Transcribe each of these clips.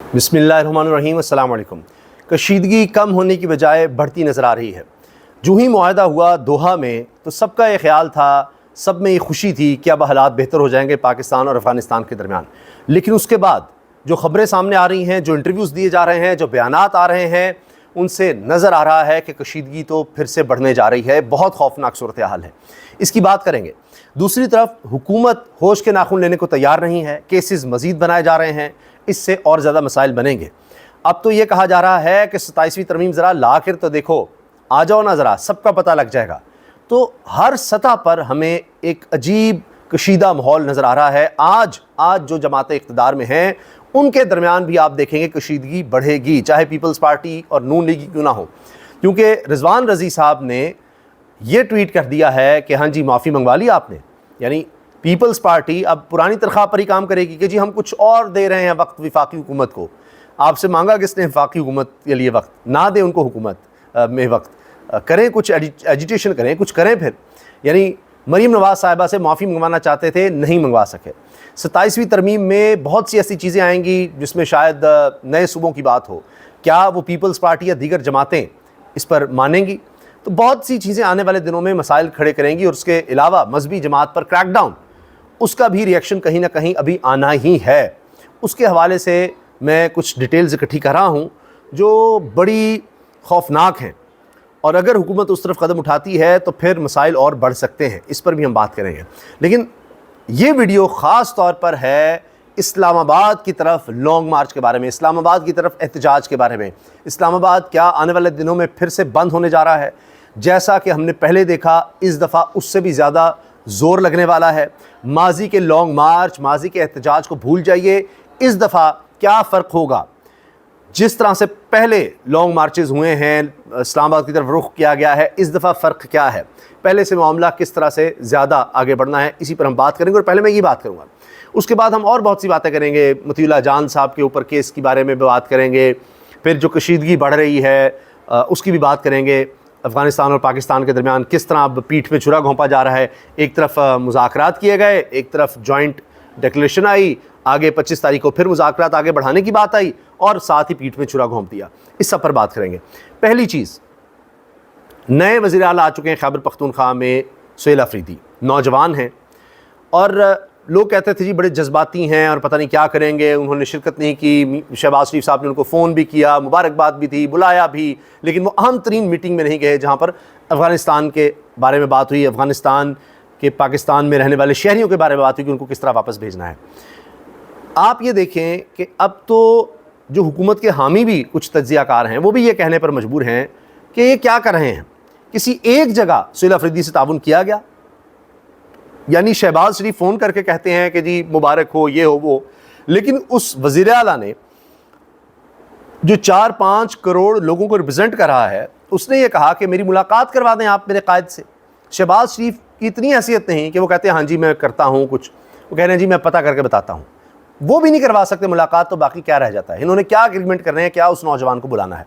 बिस्मिल्लाहिर्रहमानिर्रहीम, अस्सलाम वालेकुम। कशीदगी कम होने की बजाय बढ़ती नज़र आ रही है। जो ही मुआहदा हुआ दोहा में तो सबका ये ख्याल था, सब में ये खुशी थी कि अब हालात बेहतर हो जाएंगे पाकिस्तान और अफ़गानिस्तान के दरमियान। लेकिन उसके बाद जो ख़बरें सामने आ रही हैं, जो इंटरव्यूज़ दिए जा रहे हैं, जो बयानात आ रहे हैं, उनसे नज़र आ रहा है कि कशीदगी तो फिर से बढ़ने जा रही है। बहुत खौफनाक सूरत हाल है, इसकी बात करेंगे। दूसरी तरफ हुकूमत होश के नाखून लेने को तैयार नहीं है, केसेस मज़ीद बनाए जा रहे हैं, इससे और ज़्यादा मसाइल बनेंगे। अब तो ये कहा जा रहा है कि 27वीं तरमीम ज़रा ला कर तो देखो, आ जाओ ना ज़रा, सबका पता लग जाएगा। तो हर सतह पर हमें एक अजीब कशीदा माहौल नज़र आ रहा है। आज जो जमातें इक़्तिदार में हैं उनके दरमियान भी आप देखेंगे कशीदगी बढ़ेगी, चाहे पीपल्स पार्टी और नून लीग क्यों ना हो। क्योंकि रिजवान रज़ी साहब ने ये ट्वीट कर दिया है कि हाँ जी, माफ़ी मंगवा ली आपने। यानी पीपल्स पार्टी अब पुरानी तनख्वाह पर ही काम करेगी कि जी हम कुछ और दे रहे हैं वक्त वफाकी हुकूमत को। आपसे मांगा किसने वफाकी हुकूमत के लिए वक्त? ना दे उनको हुकूमत में वक्त, करें कुछ एजिटेशन करें, कुछ करें फिर। यानी मरीम नवाज़ साहिबा से माफ़ी मंगवाना चाहते थे, नहीं मंगवा सके। 27वीं तरमीम में बहुत सी ऐसी चीज़ें आएंगी जिसमें शायद नए सूबों की बात हो। क्या वो पीपल्स पार्टी या दीगर जमातें इस पर मानेंगी? तो बहुत सी चीज़ें आने वाले दिनों में मसाइल खड़े करेंगी। और उसके अलावा मजहबी जमात पर क्रैकडाउन, उसका भी रिएक्शन कहीं ना कहीं अभी आना ही है। उसके हवाले से मैं कुछ डिटेल्स इकट्ठी कर रहा हूँ जो बड़ी खौफनाक हैं, और अगर हुकूमत उस तरफ कदम उठाती है तो फिर मसाइल और बढ़ सकते हैं। इस पर भी हम बात करेंगे। लेकिन ये वीडियो ख़ास तौर पर है इस्लामाबाद की तरफ लॉन्ग मार्च के बारे में, इस्लामाबाद की तरफ एहतजाज के बारे में। इस्लामाबाद क्या आने वाले दिनों में फिर से बंद होने जा रहा है? जैसा कि हमने पहले देखा, इस दफ़ा उससे भी ज़्यादा ज़ोर लगने वाला है। माजी के लॉन्ग मार्च, माजी के एहतजाज को भूल जाइए। इस दफ़ा क्या फ़र्क होगा? जिस तरह से पहले लॉन्ग मार्चेज़ हुए हैं, इस्लामाबाद की तरफ रुख किया गया है, इस दफ़ा फ़र्क क्या है? पहले से मामला किस तरह से ज़्यादा आगे बढ़ना है, इसी पर हम बात करेंगे। और पहले मैं ये बात करूँगा, उसके बाद हम और बहुत सी बातें करेंगे। मतीउल्लाह जान साहब के ऊपर केस के बारे में बात करेंगे। फिर जो कशीदगी बढ़ रही है उसकी भी बात करेंगे। अफ़गानिस्तान और पाकिस्तान के दरमियान किस तरह अब पीठ पे छुरा घोंपा जा रहा है। एक तरफ मुज़ाकरात किए गए, एक तरफ जॉइंट डिक्लेरेशन आई, आगे 25 तारीख को फिर मुज़ाकरात आगे बढ़ाने की बात आई, और साथ ही पीठ में छुरा घोंप दिया। इस सब पर बात करेंगे। पहली चीज़, नए वज़ीर आला आ चुके हैं खैबर पख्तूनख्वा में, सुहेल अफरीदी नौजवान हैं, और लोग कहते थे जी बड़े जज्बाती हैं और पता नहीं क्या करेंगे। उन्होंने शिरकत नहीं की। शहबाज शरीफ साहब ने उनको फ़ोन भी किया, मुबारकबाद भी दी, बुलाया भी, लेकिन वो अहम तरीन मीटिंग में नहीं गए जहाँ पर अफ़गानिस्तान के बारे में बात हुई, अफ़गानिस्तान के पाकिस्तान में रहने वाले शहरियों के बारे में बात हुई कि उनको किस तरह वापस भेजना है। आप ये देखें कि अब तो जो हुकूमत के हामी भी कुछ तज्ज़ियाकार हैं, वो भी ये कहने पर मजबूर हैं कि ये क्या कर रहे हैं। किसी एक जगह सुहेल अफरीदी से ताउन किया गया? यानी शहबाज शरीफ फ़ोन करके कहते हैं कि जी मुबारक हो, ये हो वो, लेकिन उस वज़ीर आला ने जो 4-5 करोड़ लोगों को रिप्रेजेंट कर रहा है, उसने ये कहा कि मेरी मुलाकात करवा दें आप मेरे कायद से। शहबाज शरीफ की इतनी हैसियत नहीं कि वो कहते हैं हाँ जी मैं करता हूँ कुछ, वो कह रहे हैं जी मैं पता करके बताता हूँ। वो भी नहीं करवा सकते मुलाकात, तो बाकी क्या रह जाता है? इन्होंने क्या एग्रीमेंट कर रहे हैं? क्या उस नौजवान को बुलाना है?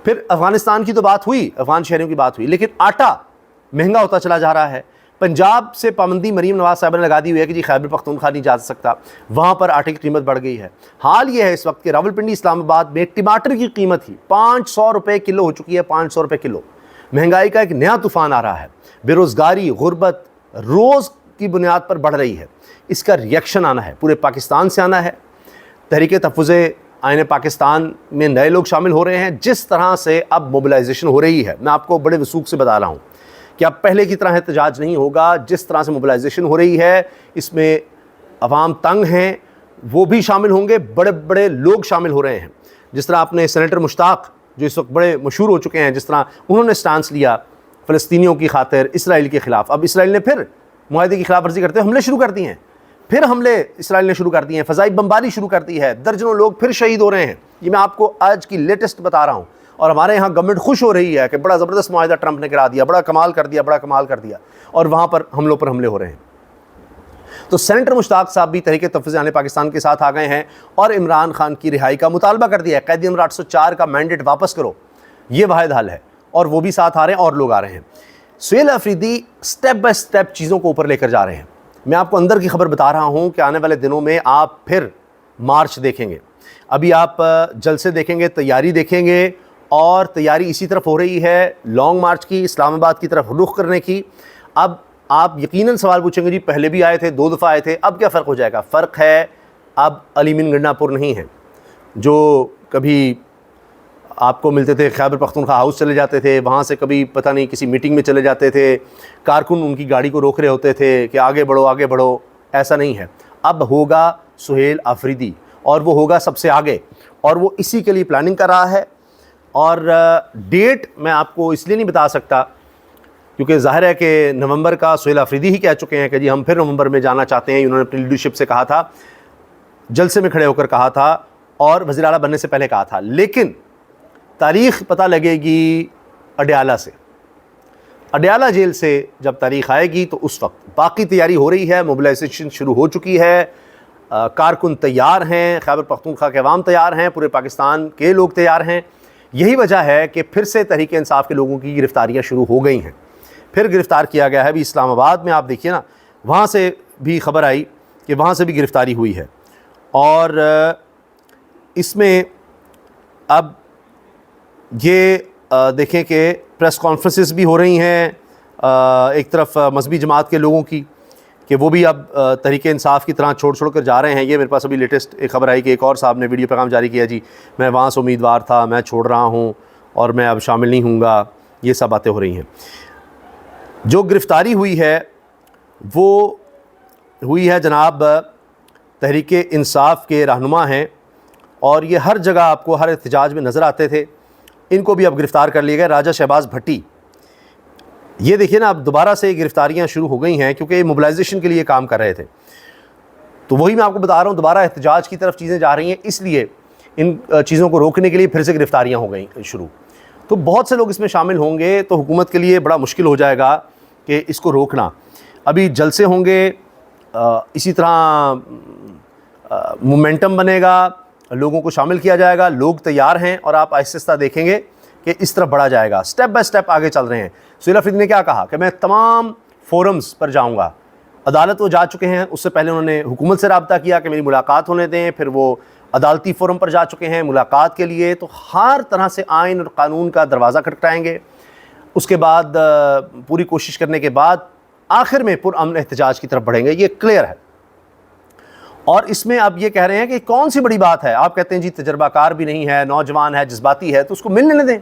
फिर अफ़गानिस्तान की तो बात हुई, अफ़गान शहरियों की बात हुई, लेकिन आटा महंगा होता चला जा रहा है। पंजाब से पाबंदी मरीम नवाज़ साहब ने लगा दी हुई है कि जी खैबर पख्तूनख्वा नहीं जा सकता, वहाँ पर आटे की कीमत बढ़ गई है। हाल ये है इस वक्त के रावलपिंडी इस्लामाबाद में टमाटर की कीमत ही 500 रुपये किलो हो चुकी है। 500 रुपये किलो। महंगाई का एक नया तूफ़ान आ रहा है। बेरोज़गारी, गुर्बत रोज़ की बुनियाद पर बढ़ रही है। इसका रिएक्शन आना है, पूरे पाकिस्तान से आना है। तहरीक तहफ़्फ़ुज़ आईन पाकिस्तान में नए लोग शामिल हो रहे हैं। जिस तरह से अब मोबिलाइजेशन हो रही है, मैं आपको बड़े वसूख से बता रहा हूँ कि अब पहले की तरह एहतजाज नहीं होगा। जिस तरह से मोबिलाइजेशन हो रही है, इसमें अवाम तंग हैं, वो भी शामिल होंगे, बड़े बड़े लोग शामिल हो रहे हैं। जिस तरह आपने सेनेटर मुश्ताक जो इस वक्त बड़े मशहूर हो चुके हैं, जिस तरह उन्होंने स्टांस लिया फ़लस्तीनियों की खातिर इसराइल के ख़िलाफ़। अब इसराइल ने फिर मुआहदे की खिलाफ वर्जी करते हुए हमले शुरू कर दिए हैं। फिर हमले इसराइल ने शुरू कर दिए हैं, फ़ज़ाई बमबारी शुरू कर दी है, दर्जनों लोग फिर शहीद हो रहे हैं। ये मैं आपको आज की लेटेस्ट बता रहा हूँ। और हमारे यहाँ गवर्नमेंट खुश हो रही है कि बड़ा ज़बरदस्त मुआहदा ट्रंप ने करा दिया, बड़ा कमाल कर दिया, बड़ा कमाल कर दिया, और वहाँ पर हमलों पर हमले हो रहे हैं। तो सेनेटर मुश्ताक साहब भी तहरीक तहफ़्फ़ुज़ आईन पाकिस्तान के साथ आ गए हैं और इमरान खान की रिहाई का मुतालबा कर दिया है। कैदी नंबर 804 का मैंडेट वापस करो, ये वाहिद हल है, और वो भी साथ आ रहे हैं और लोग आ रहे हैं। Suhail Afridi step by step चीज़ों को ऊपर लेकर जा रहे हैं। मैं आपको अंदर की खबर बता रहा हूँ कि आने वाले दिनों में आप फिर मार्च देखेंगे। अभी आप जलसे देखेंगे, तैयारी देखेंगे, और तैयारी इसी तरफ हो रही है लॉन्ग मार्च की, इस्लामाबाद की तरफ रुख करने की। अब आप यकीनन सवाल पूछेंगे, जी पहले भी आए थे, 2 दफ़ा आए थे, अब क्या फ़र्क हो जाएगा? फ़र्क है अब अली मीन गंडापुर नहीं है, जो कभी आपको मिलते थे, खैबर पख्तूनख्वा हाउस चले जाते थे, वहाँ से कभी पता नहीं किसी मीटिंग में चले जाते थे, कारकुन उनकी गाड़ी को रोक रहे होते थे कि आगे बढ़ो आगे बढ़ो, ऐसा नहीं है। अब होगा सुहेल आफरीदी, और वो होगा सबसे आगे, और वो इसी के लिए प्लानिंग कर रहा है। और डेट मैं आपको इसलिए नहीं बता सकता क्योंकि ज़ाहिर है कि नवंबर का सुहेल आफरीदी ही कह चुके हैं कि जी हम फिर नवंबर में जाना चाहते हैं। उन्होंने अपनी लीडरशिप से कहा था, जलसे में खड़े होकर कहा था, और वज़ीर आला बनने से पहले कहा था। लेकिन तारीख़ पता लगेगी अडयाला से, अडयाला जेल से जब तारीख़ आएगी तो उस वक्त। बाकी तैयारी हो रही है, मोबिलाइजेशन शुरू हो चुकी है, कारकुन तैयार हैं, खैबर पख्तूनख्वा के अवाम तैयार हैं, पूरे पाकिस्तान के लोग तैयार हैं। यही वजह है कि फिर से तहरीक इंसाफ के लोगों की गिरफ़्तारियाँ शुरू हो गई हैं, फिर गिरफ़्तार किया गया है। अभी इस्लामाबाद में आप देखिए ना, वहाँ से भी खबर आई कि वहाँ से भी गिरफ़्तारी हुई है। और इसमें अब ये देखें कि प्रेस कॉन्फ्रेंसेस भी हो रही हैं, एक तरफ मजहबी जमात के लोगों की, कि वो भी अब तहरीक इंसाफ की तरह छोड़ कर जा रहे हैं। ये मेरे पास अभी लेटेस्ट एक खबर आई कि एक और साहब ने वीडियो पैगाम जारी किया, जी मैं वहाँ से उम्मीदवार था, मैं छोड़ रहा हूँ और मैं अब शामिल नहीं हूँगा। ये सब बातें हो रही हैं। जो गिरफ़्तारी हुई है वो हुई है जनाब तहरीक इंसाफ के रहनुमा हैं, और ये हर जगह आपको हर एहतजाज में नज़र आते थे। इनको भी अब गिरफ़्तार कर लिया गया। राजा शहबाज भट्टी, ये देखिए ना, अब दोबारा से गिरफ़्तारियाँ शुरू हो गई हैं क्योंकि मोबिलाइजेशन के लिए काम कर रहे थे। तो वही मैं आपको बता रहा हूँ, दोबारा एहतजाज की तरफ चीज़ें जा रही हैं, इसलिए इन चीज़ों को रोकने के लिए फिर से गिरफ़्तारियाँ हो गई शुरू। तो बहुत से लोग इसमें शामिल होंगे, तो हुकूमत के लिए बड़ा मुश्किल हो जाएगा कि इसको रोकना। अभी जलसे होंगे, इसी तरह मोमेंटम बनेगा, लोगों को शामिल किया जाएगा, लोग तैयार हैं, और आप आहिस्ता आहिस्ता देखेंगे कि इस तरफ बढ़ा जाएगा। स्टेप बाय स्टेप आगे चल रहे हैं। सुहेल आफरीदी ने क्या कहा कि मैं तमाम फोरम्स पर जाऊंगा। अदालत वो जा चुके हैं, उससे पहले उन्होंने हुकूमत से रब्ता किया कि मेरी मुलाकात होने दें, फिर वो अदालती फोरम पर जा चुके हैं मुलाकात के लिए। तो हर तरह से आइन और कानून का दरवाज़ा खटखटाएंगे। उसके बाद पूरी कोशिश करने के बाद आखिर में पुरअमन एहतजाज की तरफ बढ़ेंगे, ये क्लियर है। और इसमें अब ये कह रहे हैं कि कौन सी बड़ी बात है। आप कहते हैं जी तजर्बाकार भी नहीं है, नौजवान है, जज्बाती है, तो उसको मिलने दें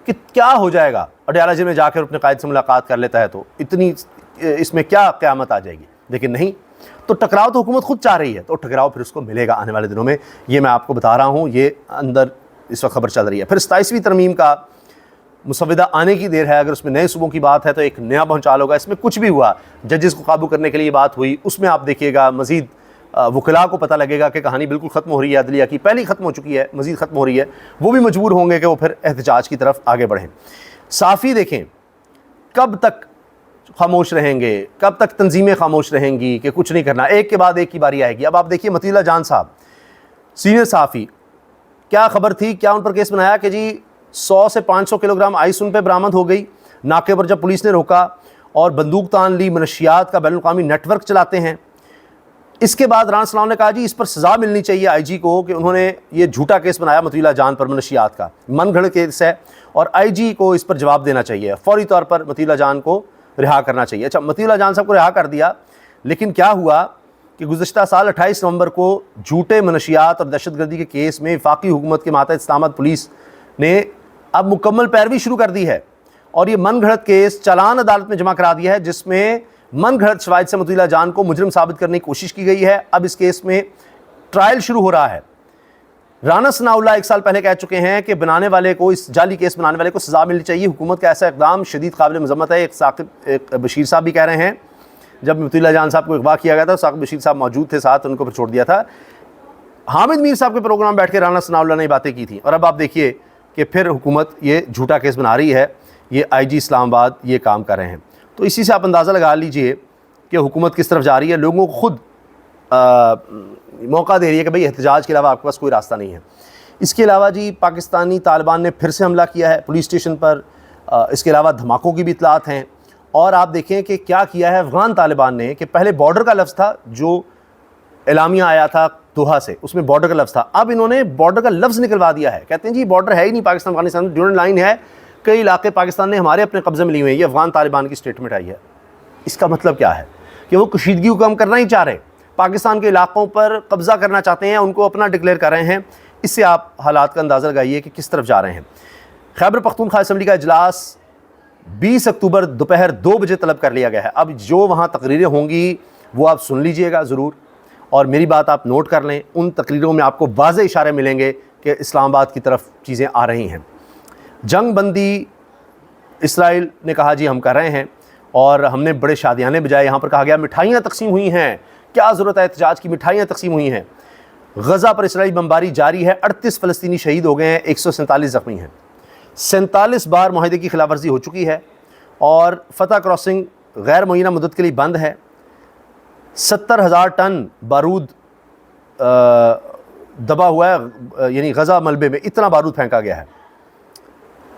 कि क्या हो जाएगा। अडयाला जेल में जाकर अपने कायद से मुलाकात कर लेता है तो इतनी इसमें क्या क़यामत आ जाएगी। लेकिन नहीं, तो टकराव तो हुकूमत खुद चाह रही है, तो टकराव फिर उसको मिलेगा आने वाले दिनों में। ये मैं आपको बता रहा हूँ, ये अंदर इस वक्त खबर चल रही है। फिर 27वीं तरमीम का मुसविदा आने की देर है। अगर उसमें नए सूबों की बात है तो एक नया भंचाल होगा। इसमें कुछ भी हुआ, जजेस को काबू करने के लिए बात हुई, उसमें आप देखिएगा मज़ीद वकला को पता लगेगा कि कहानी बिल्कुल ख़त्म हो रही है। अदलिया की पहली ख़त्म हो चुकी है, मज़ीद ख़त्म हो रही है। वो भी मजबूर होंगे कि वो फिर एहतजाज की तरफ आगे बढ़ें। साफ़ी देखें, कब तक खामोश रहेंगे, कब तक तंजीमें खामोश रहेंगी कि कुछ नहीं करना, एक के बाद एक की बारी आएगी। अब आप देखिए मतीउल्लाह जान साहब, सीनियर साफ़ी, क्या खबर थी, क्या उन पर केस बनाया कि जी 100 से 500 किलोग्राम आइस उन पर बरामद हो गई। नाके पर जब पुलिस ने रोका और बंदूक तान ली, मनशियात का बैनुल-अक़वामी नेटवर्क चलाते हैं। इसके बाद राना सलाम ने कहा जी इस पर सज़ा मिलनी चाहिए आईजी को कि उन्होंने ये झूठा केस बनाया मतीउल्लाह जान पर, मनशियात का मन घड़ केस है, और आईजी को इस पर जवाब देना चाहिए, फ़ौरी तौर पर मतीउल्लाह जान को रिहा करना चाहिए। अच्छा, मतीउल्लाह जान साहब को रिहा कर दिया, लेकिन क्या हुआ कि गुज़श्ता साल 28 नवंबर को झूठे मनशियात और दहशतगर्दी के केस में वफाकी हुकूमत के मातहत इस्लामाबाद पुलिस ने अब मुकम्मल पैरवी शुरू कर दी है, और ये मन घड़त केस चालान अदालत में जमा करा दिया है, जिसमें मन घड़त शवाहिद से मतीउल्लाह जान को मुजरिम साबित करने की कोशिश की गई है। अब इस केस में ट्रायल शुरू हो रहा है। राना सनाउल्लाह 1 साल पहले कह चुके हैं कि बनाने वाले को, इस जाली केस बनाने वाले को सज़ा मिलनी चाहिए। हुकूमत का ऐसा इक़दाम शदीद काबिल मज़म्मत है। एक बशीर साहब भी कह रहे हैं, जब मतीउल्लाह जान साहब को अगवा किया गया था, साकिब बशीर साहब मौजूद थे साथ, उनको फिर छोड़ दिया था। हामिद मीर साहब के प्रोग्राम बैठ के राना सनाउल्लाह ने बातें की थी, और अब आप देखिए कि फिर हुकूमत ये झूठा केस बना रही है। ये आईजी इस्लामाबाद ये काम कर रहे हैं। तो इसी से आप अंदाज़ा लगा लीजिए कि हुकूमत किस तरफ जा रही है। लोगों को खुद मौका दे रही है कि भाई एहतजाज के अलावा आपके पास कोई रास्ता नहीं है। इसके अलावा जी पाकिस्तानी तालिबान ने फिर से हमला किया है पुलिस स्टेशन पर। इसके अलावा धमाकों की भी इतलात हैं। और आप देखें कि क्या किया है अफ़गान तालिबान ने, कि पहले बॉर्डर का लफ्ज़ था जो एलामिया आया था दोहा से, उसमें बॉर्डर का लफ्ज़ था। अब इन्होंने बॉर्डर का लफ्ज़ निकलवा दिया है, कहते हैं जी बॉर्डर है ही नहीं, पाकिस्तान अफगानिस्तान में ड्यूरल लाइन है, कई इलाके पाकिस्तान ने हमारे अपने कब्ज़े में लिए हुए हैं। ये अफगान तालिबान की स्टेटमेंट आई है। इसका मतलब क्या है कि वो कशीदगी को कम करना ही चाह रहे, पाकिस्तान के इलाकों पर कब्ज़ा करना चाहते हैं, उनको अपना डिक्लेयर कर रहे हैं। इससे आप हालात का अंदाज़ा लगाइए कि किस तरफ जा रहे हैं। खैबर पख्तूनख्वा असम्बली का इजलास 20 अक्टूबर दोपहर 2 बजे तलब कर लिया गया है। अब जो वहाँ तकरीरें होंगी वो आप सुन लीजिएगा ज़रूर, और मेरी बात आप नोट कर लें। उन तकरीरों में आपको वाज़े इशारे मिलेंगे कि इस्लामाबाद की तरफ चीज़ें आ रही हैं। जंग बंदी इसराइल ने कहा जी हम कर रहे हैं, और हमने बड़े शादियाने बजाए। यहाँ पर कहा गया मिठाइयाँ तकसीम हुई हैं, क्या ज़रूरत है एहतजाज की, मिठाइयाँ तकसीम हुई हैं। गज़ा पर इसराइली बमबारी जारी है, 38 फ़लस्तीनी शहीद हो गए हैं, 147 ज़ख्मी हैं। 47 बार मुआहदे की खिलाफवर्जी हो चुकी है, और फ़तह क्रॉसिंग गैर मुअय्यना मुद्दत के लिए बंद है। 70,000 टन बारूद दबा हुआ है, यानी गज़ा मलबे में इतना बारूद फेंका गया है,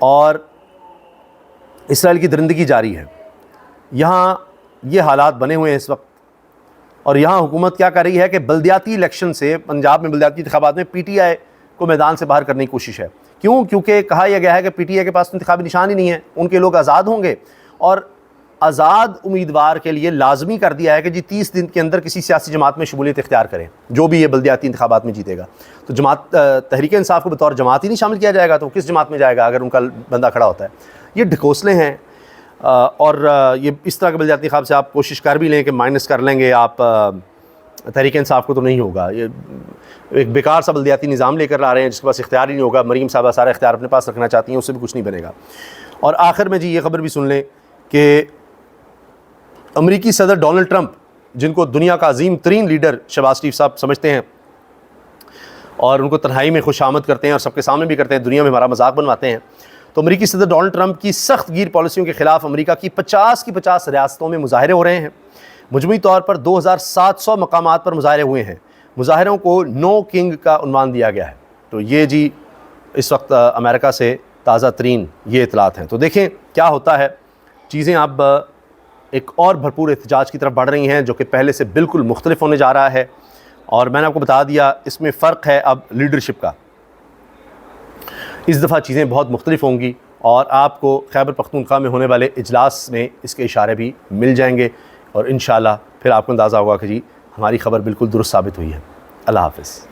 और इसराइल की दरिंदगी जारी है। यहाँ ये हालात बने हुए हैं इस वक्त, और यहाँ हुकूमत क्या कर रही है कि बल्दियाती इलेक्शन से, पंजाब में बल्दियाती इंतखाबात में PTI को मैदान से बाहर करने की कोशिश है। क्यों? क्योंकि कहा यह गया है कि PTI के पास इंतखाबी निशान ही नहीं है, उनके लोग आज़ाद होंगे, और आज़ाद उम्मीदवार के लिए लाजमी कर दिया है कि जी 30 दिन के अंदर किसी सियासी जमात में शमूलियत इख्तियार करें, जो भी ये बल्दियाती इंतखाबात में जीतेगा। तो जमात तहरीक इंसाफ को बतौर जमात ही नहीं शामिल किया जाएगा, तो किस जमात में जाएगा अगर उनका बंदा खड़ा होता है। ये ढकोसले हैं, और ये इस तरह के बल्दियाती इंतखाब से आप कोशिश कर भी लें कि माइनस कर लेंगे आप तहरीक इंसाफ को, तो नहीं होगा। ये एक बेकार सा बल्दियाती निज़ाम लेकर आ रहे हैं जिसके पास इख्तियार ही नहीं होगा। मरीम साहबा सारा इख्तियार अपने पास रखना चाहती हैं, उससे भी कुछ नहीं बनेगा। और आखिर में जी ये खबर भी सुन लें कि अमेरिकी सदर डोनाल्ड ट्रंप, जिनको दुनिया का अजीम तरीन लीडर शहबाज शरीफ साहब समझते हैं, और उनको तन्हाई में खुशामद करते हैं और सबके सामने भी करते हैं, दुनिया में हमारा मजाक बनवाते हैं, तो अमेरिकी सदर डोनाल्ड ट्रंप की सख्त गिर पॉलिसियों के ख़िलाफ़ अमेरिका की 50 रियासतों में मुजाहरे हो रहे हैं। मजमूई तौर पर 2700 मकामात पर मुजाहरे हुए हैं। मुजाहरों को नो किंग का उन्वान दिया गया है। तो ये जी इस वक्त अमेरिका से ताज़ा तरीन ये इतलात हैं। तो देखें क्या होता है, चीज़ें अब एक और भरपूर एहतजाज की तरफ बढ़ रही हैं, जो कि पहले से बिल्कुल मुख्तलिफ होने जा रहा है। और मैंने आपको बता दिया इसमें फ़र्क है अब लीडरशिप का। इस दफ़ा चीज़ें बहुत मुख्तलिफ होंगी, और आपको खैबर पख्तूनख्वा में होने वाले इजलास में इसके इशारे भी मिल जाएंगे, और इंशाअल्लाह फिर आपको अंदाज़ा होगा कि जी हमारी खबर बिल्कुल दुरुस्त साबित हुई है। अल्लाह हाफ़िज़।